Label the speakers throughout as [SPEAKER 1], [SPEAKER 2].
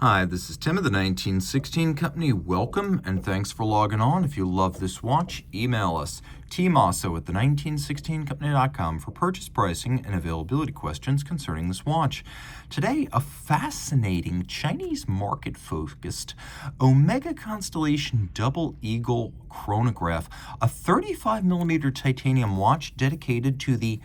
[SPEAKER 1] Hi, this is Tim of the 1916 Company. Welcome and thanks for logging on. If you love this watch, email us, Team Mosso at the1916company.com for purchase pricing and availability questions concerning this watch. Today, a fascinating Chinese market-focused Omega Constellation Double Eagle Chronograph, a 35mm titanium watch dedicated to the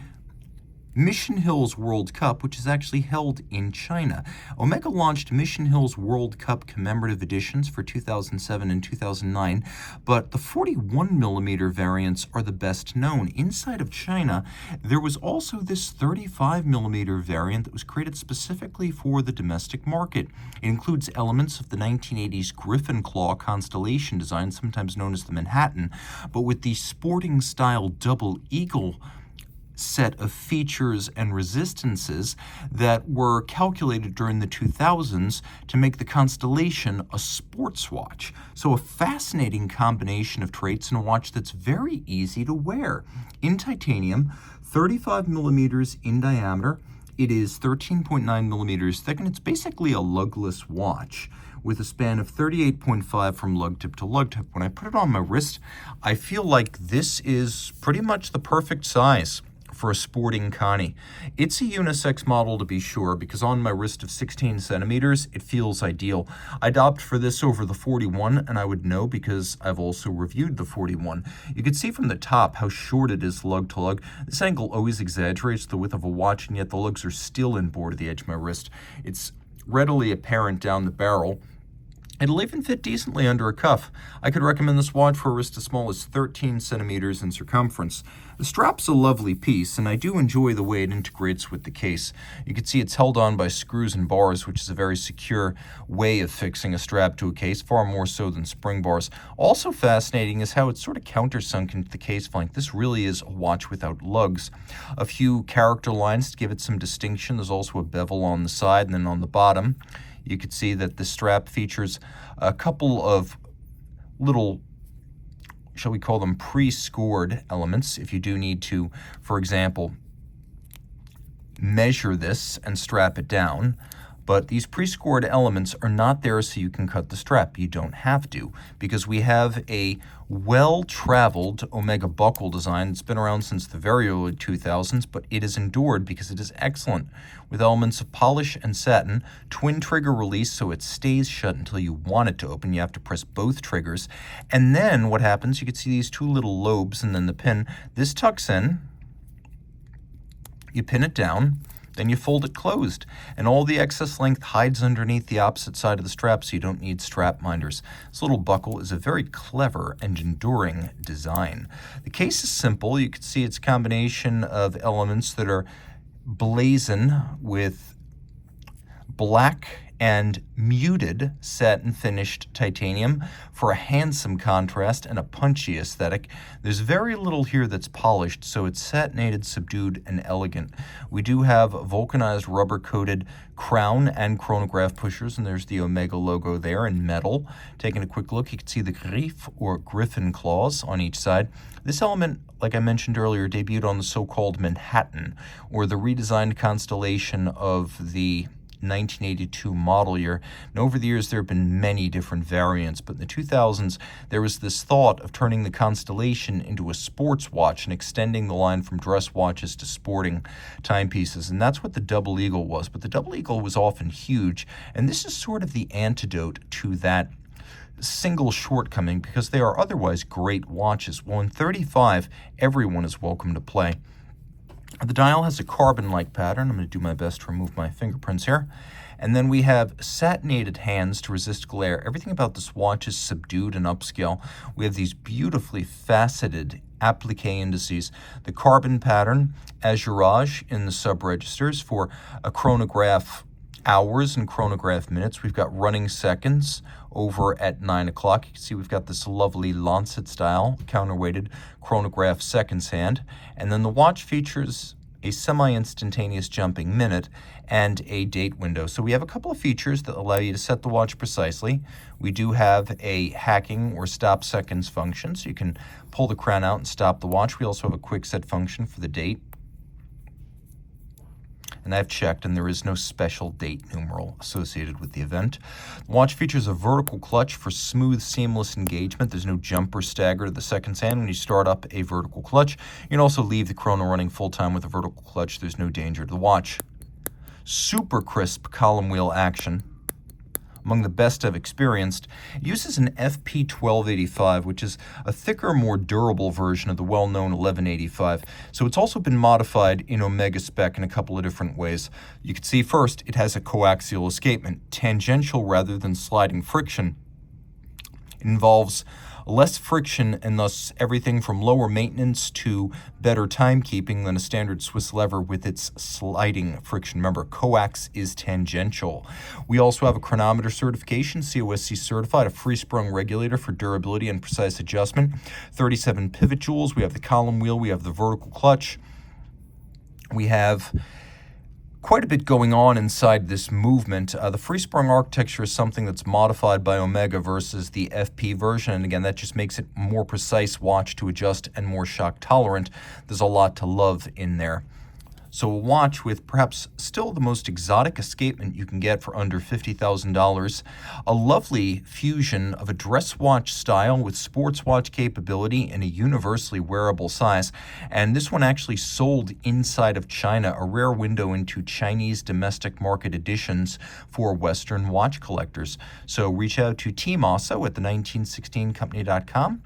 [SPEAKER 1] Mission Hills World Cup, which is actually held in China. Omega launched Mission Hills World Cup commemorative editions for 2007 and 2009, but the 41mm variants are the best known. Inside of China, there was also this 35mm variant that was created specifically for the domestic market. It includes elements of the 1980s Griffin Claw constellation design, sometimes known as the Manhattan, but with the sporting style Double Eagle set of features and resistances that were calculated during the 2000s to make the Constellation a sports watch. So a fascinating combination of traits in a watch that's very easy to wear. In titanium, 35mm in diameter, it is 13.9mm thick, and it's basically a lugless watch with a span of 38.5 from lug tip to lug tip. When I put it on my wrist, I feel like this is pretty much the perfect size for a sporting Connie. It's a unisex model to be sure, because on my wrist of 16 centimeters, it feels ideal. I'd opt for this over the 41, and I would know because I've also reviewed the 41. You can see from the top how short it is lug to lug. This angle always exaggerates the width of a watch, and yet the lugs are still inboard at the edge of my wrist. It's readily apparent down the barrel. It'll even fit decently under a cuff. I could recommend this watch for a wrist as small as 13 centimeters in circumference. The strap's a lovely piece, and I do enjoy the way it integrates with the case. You can see it's held on by screws and bars, which is a very secure way of fixing a strap to a case, far more so than spring bars. Also fascinating is how it's sort of countersunk into the case flank. This really is a watch without lugs. A few character lines to give it some distinction. There's also a bevel on the side and then on the bottom. You can see that the strap features a couple of little, shall we call them, pre-scored elements if you do need to, for example, measure this and strap it down. But these pre-scored elements are not there so you can cut the strap. You don't have to, because we have a well-traveled Omega buckle design. It's been around since the very early 2000s, but it has endured because it is excellent, with elements of polish and satin, twin trigger release so it stays shut until you want it to open. You have to press both triggers. And then what happens, you can see these two little lobes and then the pin. This tucks in, you pin it down, then you fold it closed, and all the excess length hides underneath the opposite side of the strap, so you don't need strap minders. This little buckle is a very clever and enduring design. The case is simple. You can see it's a combination of elements that are blazon with black and muted satin finished titanium for a handsome contrast and a punchy aesthetic. There's very little here that's polished, so it's satinated, subdued, and elegant. We do have vulcanized rubber-coated crown and chronograph pushers, and there's the Omega logo there in metal. Taking a quick look, you can see the Griff or Griffin claws on each side. This element, like I mentioned earlier, debuted on the so-called Manhattan, or the redesigned constellation of the 1982 model year. And over the years, there have been many different variants, but in the 2000s, there was this thought of turning the Constellation into a sports watch and extending the line from dress watches to sporting timepieces, and that's what the Double Eagle was. But the Double Eagle was often huge, and this is sort of the antidote to that single shortcoming, because they are otherwise great watches. Well, in 35, everyone is welcome to play. The dial has a carbon-like pattern. I'm going to do my best to remove my fingerprints here. And then we have satinated hands to resist glare. Everything about this watch is subdued and upscale. We have these beautifully faceted applique indices. The carbon pattern, azurage in the sub-registers for a chronograph hours and chronograph minutes. We've got running seconds over at 9 o'clock. You can see we've got this lovely lancet style counterweighted chronograph seconds hand. And then the watch features a semi-instantaneous jumping minute and a date window. So we have a couple of features that allow you to set the watch precisely. We do have a hacking or stop seconds function, so you can pull the crown out and stop the watch. We also have a quick set function for the date. and I've checked, and there is no special date numeral associated with the event. The watch features a vertical clutch for smooth, seamless engagement. There's no jump or stagger to the seconds hand when you start up a vertical clutch. You can also leave the chrono running full-time with a vertical clutch. There's no danger to the watch. Super crisp column wheel action, among the best I've experienced. It uses an FP1285, which is a thicker, more durable version of the well-known 1185. So it's also been modified in Omega spec in a couple of different ways. You can see first, it has a coaxial escapement, tangential rather than sliding friction. It involves less friction and thus everything from lower maintenance to better timekeeping than a standard Swiss lever with its sliding friction. Remember, coax is tangential. We also have a chronometer certification, COSC certified, a free-sprung regulator for durability and precise adjustment, 37 pivot joules. We have the column wheel, we have the vertical clutch. We have quite a bit going on inside this movement. The free-sprung architecture is something that's modified by Omega versus the FP version, and again, that just makes it a more precise watch to adjust and more shock tolerant. There's a lot to love in there. So a watch with perhaps still the most exotic escapement you can get for under $50,000, a lovely fusion of a dress watch style with sports watch capability in a universally wearable size, and this one actually sold inside of China, a rare window into Chinese domestic market editions for Western watch collectors. So reach out to Team Mosso at the1916company.com.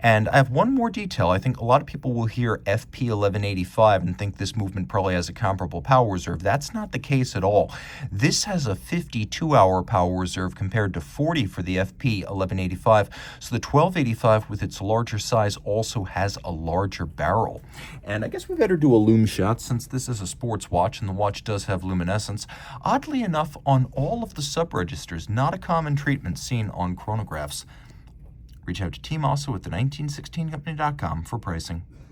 [SPEAKER 1] And I have one more detail. I think a lot of people will hear FP 1185 and think this movement probably has a comparable power reserve. That's not the case at all. This has a 52-hour power reserve compared to 40 for the FP 1185. So the 1285 with its larger size also has a larger barrel. And I guess we better do a lume shot since this is a sports watch and the watch does have luminescence. Oddly enough, on all of the sub-registers, not a common treatment seen on chronographs. Reach out to Team Mosso at the1916company.com for pricing.